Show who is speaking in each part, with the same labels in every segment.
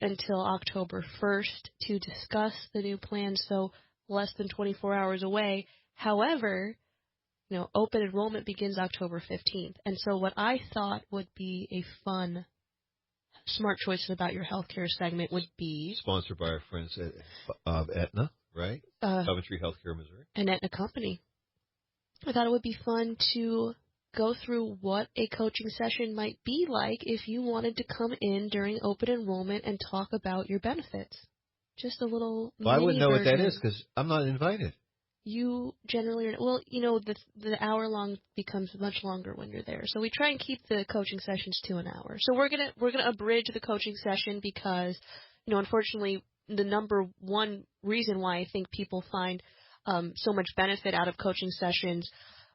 Speaker 1: until October 1st to discuss the new plan, so less than 24 hours away. However, open enrollment begins October 15th. And so what I thought would be a fun, smart choices about your healthcare segment would be...
Speaker 2: Sponsored by our friends of Aetna, right? Coventry Healthcare, Missouri.
Speaker 1: An Aetna company. I thought it would be fun to go through what a coaching session might be like if you wanted to come in during open enrollment and talk about your benefits. Just a little
Speaker 2: Well, I wouldn't know
Speaker 1: version.
Speaker 2: what that is because I'm not invited.
Speaker 1: You generally are, the hour-long becomes much longer when you're there. So we try and keep the coaching sessions to an hour. So we're gonna abridge the coaching session because, unfortunately, the number one reason why I think people find so much benefit out of coaching sessions,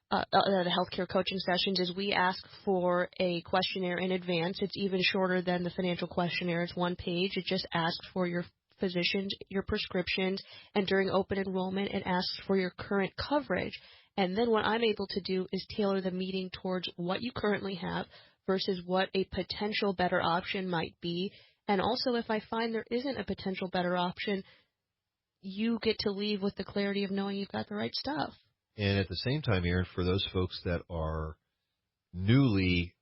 Speaker 1: the healthcare coaching sessions, is we ask for a questionnaire in advance. It's even shorter than the financial questionnaire. It's one page. It just asks for your physicians, your prescriptions, and during open enrollment, it asks for your current coverage. And then what I'm able to do is tailor the meeting towards what you currently have versus what a potential better option might be. And also, if I find there isn't a potential better option, you get to leave with the clarity of knowing you've got the right stuff.
Speaker 2: And at the same time, Erin, for those folks that are newly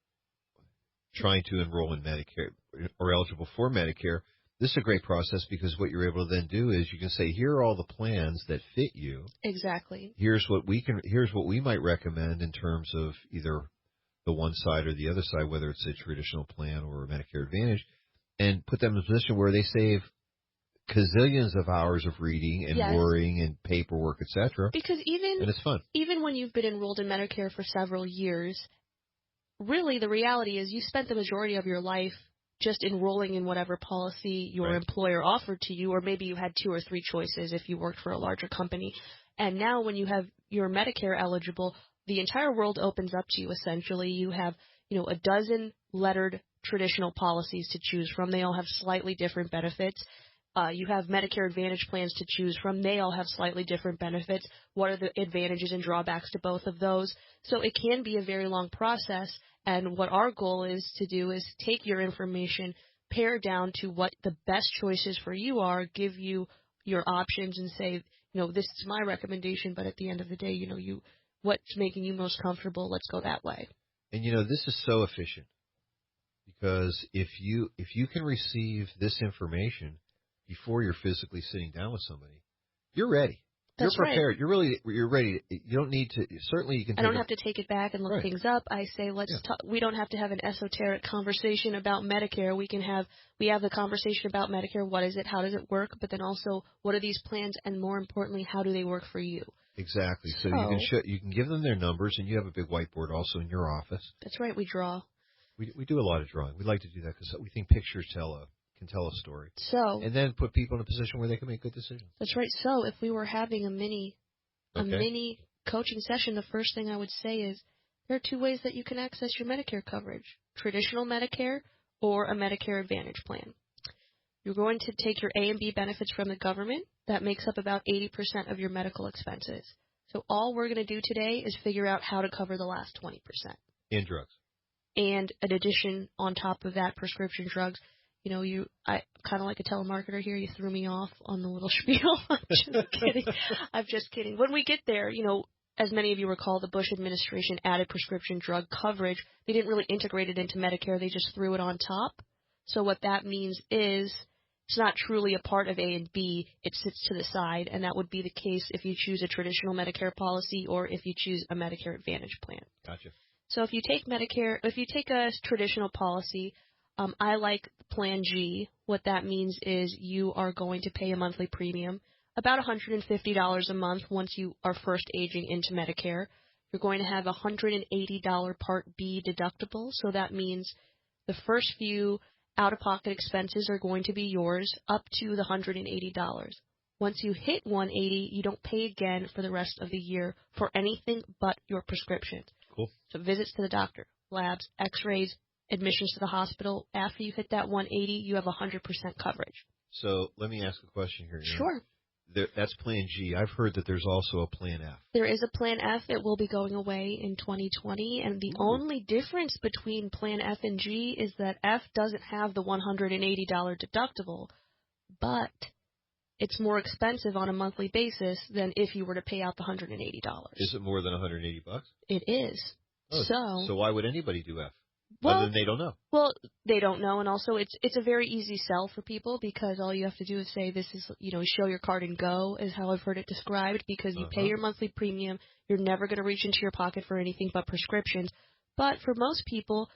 Speaker 2: trying to enroll in Medicare or eligible for Medicare, this is a great process because what you're able to then do is you can say, here are all the plans that fit you.
Speaker 1: Exactly.
Speaker 2: Here's what we might recommend in terms of either the one side or the other side, whether it's a traditional plan or a Medicare Advantage, and put them in a position where they save gazillions of hours of reading and worrying and paperwork, etc.
Speaker 1: Because
Speaker 2: and it's fun.
Speaker 1: Even when you've been enrolled in Medicare for several years, really the reality is you spent the majority of your life just enrolling in whatever policy your employer offered to you, or maybe you had 2 or 3 choices if you worked for a larger company. And now when you're Medicare eligible, the entire world opens up to you essentially. You have, a dozen lettered traditional policies to choose from. They all have slightly different benefits. You have Medicare Advantage plans to choose from. They all have slightly different benefits. What are the advantages and drawbacks to both of those? So it can be a very long process. And what our goal is to do is take your information, pare down to what the best choices for you are, give you your options and say, this is my recommendation, but at the end of the day, what's making you most comfortable, let's go that way.
Speaker 2: And, this is so efficient because if you can receive this information before you're physically sitting down with somebody, you're ready.
Speaker 1: That's
Speaker 2: you're prepared.
Speaker 1: Right.
Speaker 2: You're ready. You don't need to. Certainly, you can.
Speaker 1: I don't have to take it back and look things up. I say, let's talk. We don't have to have an esoteric conversation about Medicare. We have the conversation about Medicare. What is it? How does it work? But then also, what are these plans? And more importantly, how do they work for you?
Speaker 2: Exactly. So you can give them their numbers, and you have a big whiteboard also in your office.
Speaker 1: That's right. We draw.
Speaker 2: We do a lot of drawing. We like to do that because we think pictures can tell a story. And then put people in a position where they can make good decisions.
Speaker 1: That's right. So if we were having a mini coaching session, the first thing I would say is there are 2 ways that you can access your Medicare coverage: traditional Medicare or a Medicare Advantage plan. You're going to take your A and B benefits from the government. That makes up about 80% of your medical expenses. So all we're going to do today is figure out how to cover the last 20%.
Speaker 2: In drugs.
Speaker 1: And in addition, on top of that, prescription drugs. I kind of like a telemarketer here. You threw me off on the little spiel. I'm just kidding. When we get there, as many of you recall, the Bush administration added prescription drug coverage. They didn't really integrate it into Medicare. They just threw it on top. So what that means is it's not truly a part of A and B. It sits to the side, and that would be the case if you choose a traditional Medicare policy or if you choose a Medicare Advantage plan.
Speaker 2: Gotcha.
Speaker 1: So if you take a traditional policy, I like Plan G. What that means is you are going to pay a monthly premium, about $150 a month once you are first aging into Medicare. You're going to have a $180 Part B deductible, so that means the first few out-of-pocket expenses are going to be yours up to the $180. Once you hit $180, you don't pay again for the rest of the year for anything but your prescriptions.
Speaker 2: Cool.
Speaker 1: So visits to the doctor, labs, x-rays, admissions to the hospital. After you hit that 180, you have 100% coverage.
Speaker 2: So let me ask a question here.
Speaker 1: Sure.
Speaker 2: That's Plan G. I've heard that there's also a Plan F.
Speaker 1: There is a Plan F. It will be going away in 2020, and the only difference between Plan F and G is that F doesn't have the $180 deductible, but it's more expensive on a monthly basis than if you were to pay out the $180.
Speaker 2: Is it more than $180?
Speaker 1: It is.
Speaker 2: Oh, so why would anybody do F?
Speaker 1: Well,
Speaker 2: other than they don't know.
Speaker 1: Well, they don't know, and also it's a very easy sell for people because all you have to do is say this is, show your card and go is how I've heard it described, because you pay your monthly premium, you're never going to reach into your pocket for anything but prescriptions. But for most people,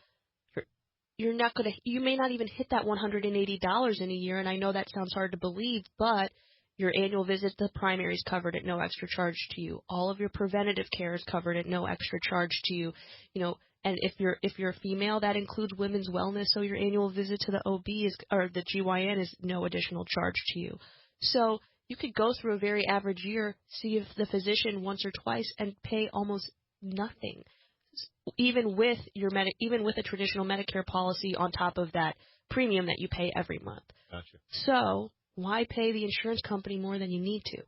Speaker 1: you may not even hit that $180 in a year, and I know that sounds hard to believe, but your annual visit to the primary is covered at no extra charge to you. All of your preventative care is covered at no extra charge to you. And if you're a female, that includes women's wellness, so your annual visit to the OB or the GYN is no additional charge to you. So you could go through a very average year, see if the physician once or twice, and pay almost nothing, even with a traditional Medicare policy on top of that premium that you pay every month.
Speaker 2: Gotcha.
Speaker 1: So why pay the insurance company more than you need to?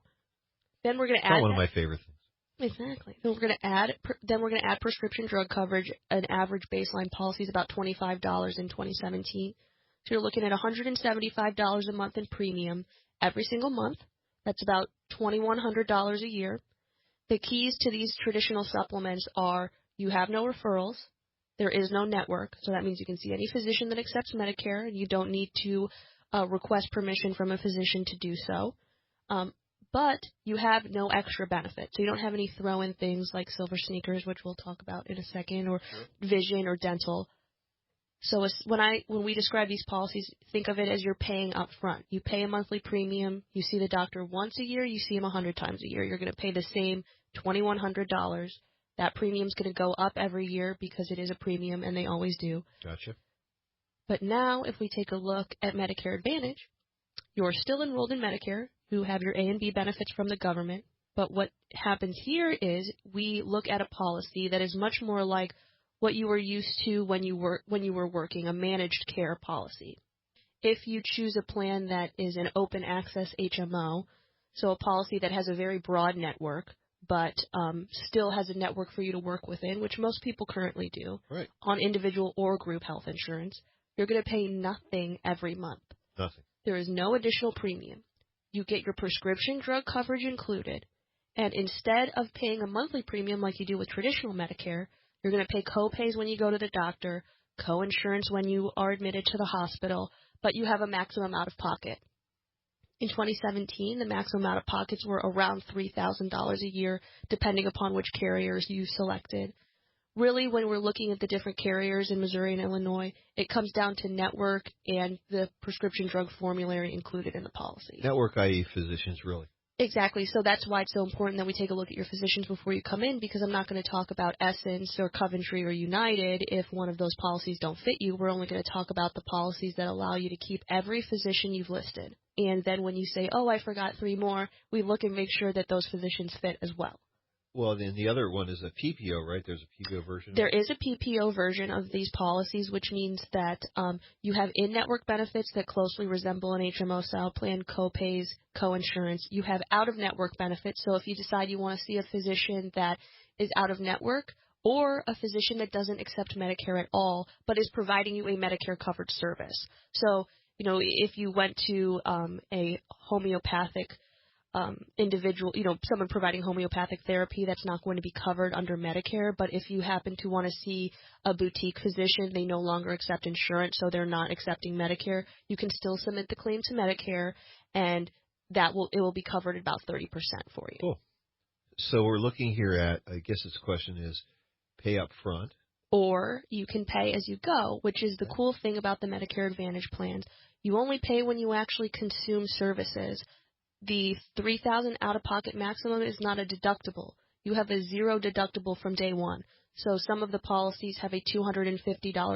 Speaker 1: Then we're going to add
Speaker 2: not one of my favorite things.
Speaker 1: Exactly. Then we're going to add prescription drug coverage. An average baseline policy is about $25 in 2017. So you're looking at $175 a month in premium every single month. That's about $2,100 a year. The keys to these traditional supplements are you have no referrals. There is no network. So that means you can see any physician that accepts Medicare, and you don't need to request permission from a physician to do so. But you have no extra benefit. So you don't have any throw-in things like silver sneakers, which we'll talk about in a second, or vision or dental. So when we describe these policies, think of it as you're paying up front. You pay a monthly premium. You see the doctor once a year. You see him 100 times a year. You're going to pay the same $2,100. That premium's going to go up every year because it is a premium, and they always do.
Speaker 2: Gotcha.
Speaker 1: But now, if we take a look at Medicare Advantage, you're still enrolled in Medicare. You have your A and B benefits from the government. But what happens here is we look at a policy that is much more like what you were used to when you were working, a managed care policy. If you choose a plan that is an open access HMO, so a policy that has a very broad network, but still has a network for you to work within, which most people currently do, on individual or group health insurance, you're going to pay nothing every month.
Speaker 2: Nothing.
Speaker 1: There is no additional premium. You get your prescription drug coverage included, and instead of paying a monthly premium like you do with traditional Medicare, you're going to pay co-pays when you go to the doctor, co-insurance when you are admitted to the hospital, but you have a maximum out-of-pocket. In 2017, the maximum out-of-pockets were around $3,000 a year, depending upon which carriers you selected. Really, when we're looking at the different carriers in Missouri and Illinois, it comes down to network and the prescription drug formulary included in the policy.
Speaker 2: Network, i.e. physicians, really.
Speaker 1: Exactly. So that's why it's so important that we take a look at your physicians before you come in, because I'm not going to talk about Essence or Coventry or United if one of those policies don't fit you. We're only going to talk about the policies that allow you to keep every physician you've listed. And then when you say, oh, I forgot 3 more, we look and make sure that those physicians fit as well.
Speaker 2: Well, then the other one is a PPO, right? There's a PPO version?
Speaker 1: There is a PPO version of these policies, which means that you have in-network benefits that closely resemble an HMO-style plan, co-pays, co-insurance. You have out-of-network benefits, so if you decide you want to see a physician that is out-of-network or a physician that doesn't accept Medicare at all but is providing you a Medicare-covered service. So, if you went to a homeopathic individual, someone providing homeopathic therapy, that's not going to be covered under Medicare. But if you happen to want to see a boutique physician, they no longer accept insurance, so they're not accepting Medicare, you can still submit the claim to Medicare, and it will be covered at about 30% for you.
Speaker 2: Cool. So we're looking here at, I guess this question is, pay up front.
Speaker 1: Or you can pay as you go, which is the cool thing about the Medicare Advantage plans. You only pay when you actually consume services. The $3,000 out-of-pocket maximum is not a deductible. You have a zero deductible from day one. So some of the policies have a $250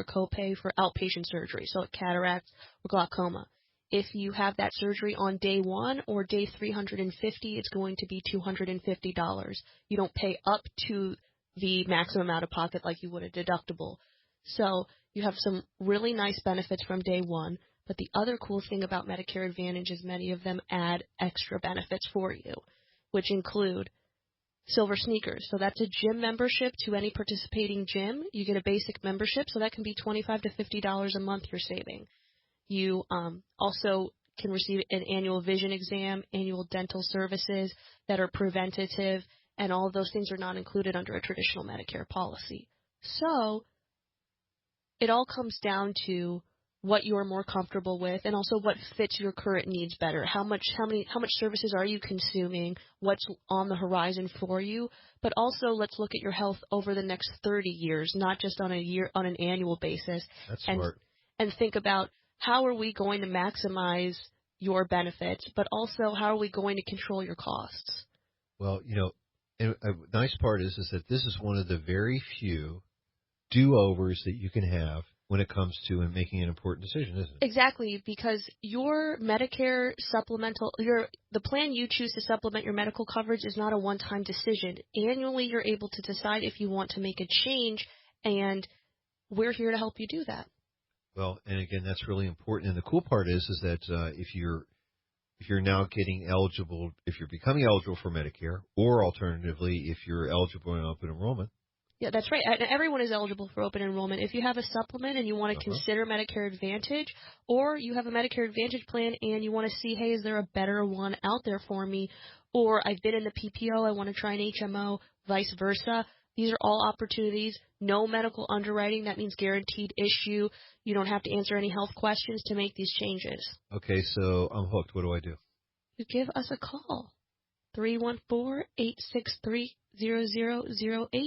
Speaker 1: copay for outpatient surgery, so cataracts or glaucoma. If you have that surgery on day 1 or day 350, it's going to be $250. You don't pay up to the maximum out-of-pocket like you would a deductible. So you have some really nice benefits from day 1. But the other cool thing about Medicare Advantage is many of them add extra benefits for you, which include silver sneakers. So that's a gym membership to any participating gym. You get a basic membership, so that can be $25 to $50 a month you're saving. You also can receive an annual vision exam, annual dental services that are preventative, and all of those things are not included under a traditional Medicare policy. So it all comes down to what you're more comfortable with, and also what fits your current needs better. How much services are you consuming? What's on the horizon for you? But also, let's look at your health over the next 30 years, not just on an annual basis.
Speaker 2: That's smart.
Speaker 1: And think about how are we going to maximize your benefits, but also how are we going to control your costs?
Speaker 2: Well, and a nice part is that this is one of the very few do-overs that you can have when it comes to making an important decision, isn't it?
Speaker 1: Exactly, because your Medicare supplemental, the plan you choose to supplement your medical coverage is not a one-time decision. Annually, you're able to decide if you want to make a change, and we're here to help you do that.
Speaker 2: Well, and again, that's really important. And the cool part is that if you're now getting eligible, if you're becoming eligible for Medicare, or alternatively, if you're eligible in open enrollment.
Speaker 1: Yeah, that's right. Everyone is eligible for open enrollment. If you have a supplement and you want to consider Medicare Advantage, or you have a Medicare Advantage plan and you want to see, hey, is there a better one out there for me? Or I've been in the PPO, I want to try an HMO, vice versa. These are all opportunities. No medical underwriting. That means guaranteed issue. You don't have to answer any health questions to make these changes.
Speaker 2: Okay, so I'm hooked. What do I do?
Speaker 1: You give us a call. 314-863-0008.